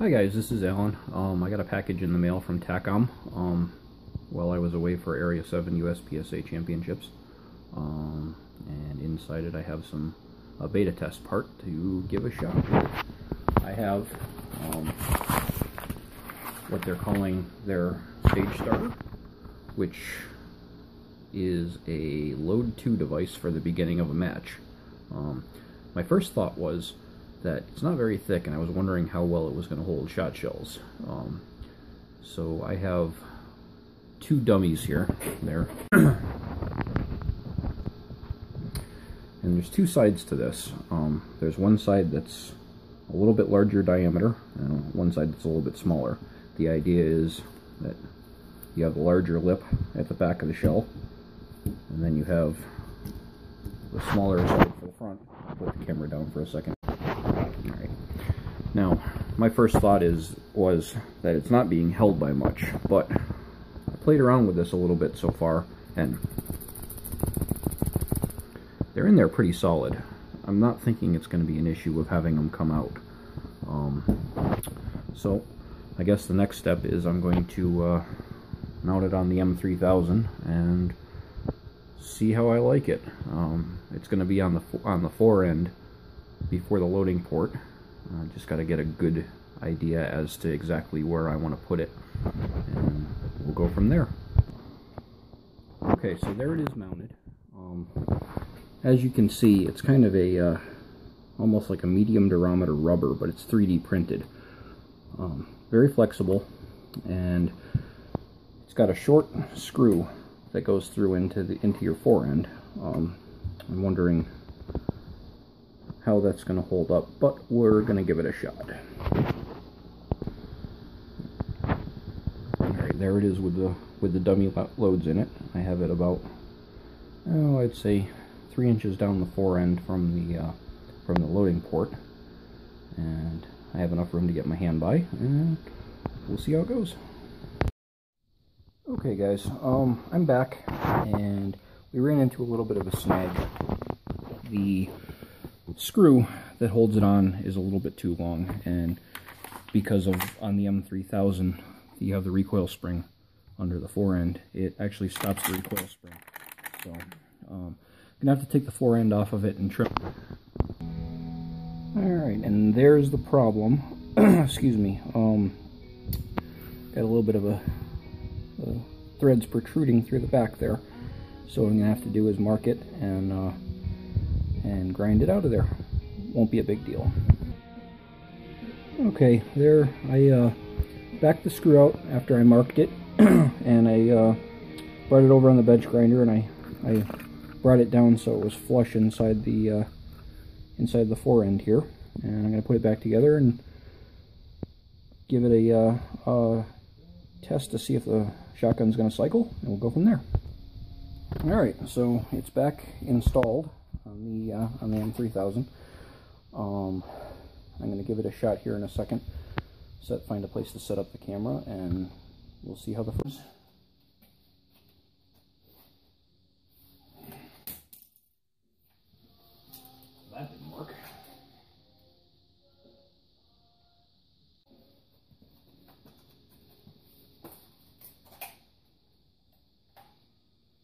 Hi guys, this is Alan. I got a package in the mail from Taccom while I was away for Area 7 USPSA Championships. And inside it I have a beta test part to give a shot with. I have what they're calling their stage starter, which is a load 2 device for the beginning of a match. My first thought was that it's not very thick, and I was wondering how well it was going to hold shot shells. So I have 2 dummies here. There. And there's 2 sides to this. There's one side that's a little bit larger diameter, and one side that's a little bit smaller. The idea is that you have a larger lip at the back of the shell, and then you have the smaller side for the front. I'll put the camera down for a second. Alright. Now, my first thought was that it's not being held by much, but I played around with this a little bit so far, and they're in there pretty solid. I'm not thinking it's going to be an issue of having them come out. So, I guess the next step is I'm going to mount it on the M3000 and see how I like it. It's going to be on the fore end before the loading port. Just got to get a good idea as to exactly where I want to put it, and we'll go from there. Okay, so there it is mounted. As you can see, it's kind of a almost like a medium diameter rubber, but it's 3D printed. Very flexible, and it's got a short screw that goes through into your fore end. I'm wondering how that's going to hold up, but we're going to give it a shot. Alright, there it is with the dummy loads in it. I have it about, oh, I'd say 3 inches down the fore end from the loading port, and I have enough room to get my hand by, and we'll see how it goes. Okay guys, I'm back, and we ran into a little bit of a snag. The screw that holds it on is a little bit too long, and because of on the M3000 you have the recoil spring under the fore end, it actually stops the recoil spring. So I'm gonna have to take the fore end off of it and trim. Alright, and there's the problem. Excuse me. Got a little bit of a threads protruding through the back there. So what I'm gonna have to do is mark it and grind it out of there. Won't be a big deal. Okay, there I backed the screw out after I marked it, and I brought it over on the bench grinder, and I brought it down so it was flush inside the fore end here, and I'm going to put it back together and give it a test to see if the shotgun's going to cycle, and we'll go from there. Alright, so it's back installed on the M3000. I'm going to give it a shot here in a second, find a place to set up the camera, and we'll see how the first. That didn't work.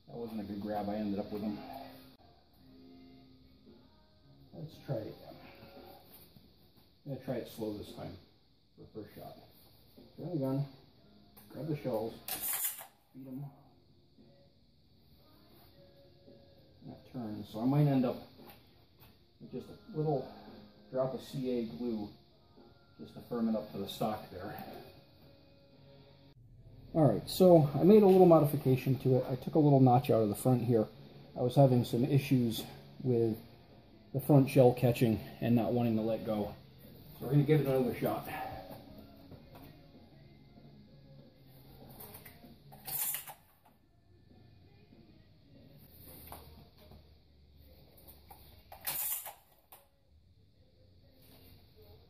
That wasn't a good grab. I ended up with them. Let's try it again. I'm going to try it slow this time for the first shot. Turn the gun, grab the shells, feed them. That turns, so I might end up with just a little drop of CA glue just to firm it up to the stock there. Alright, so I made a little modification to it. I took a little notch out of the front here. I was having some issues with the front shell catching and not wanting to let go. So we're going to give it another shot.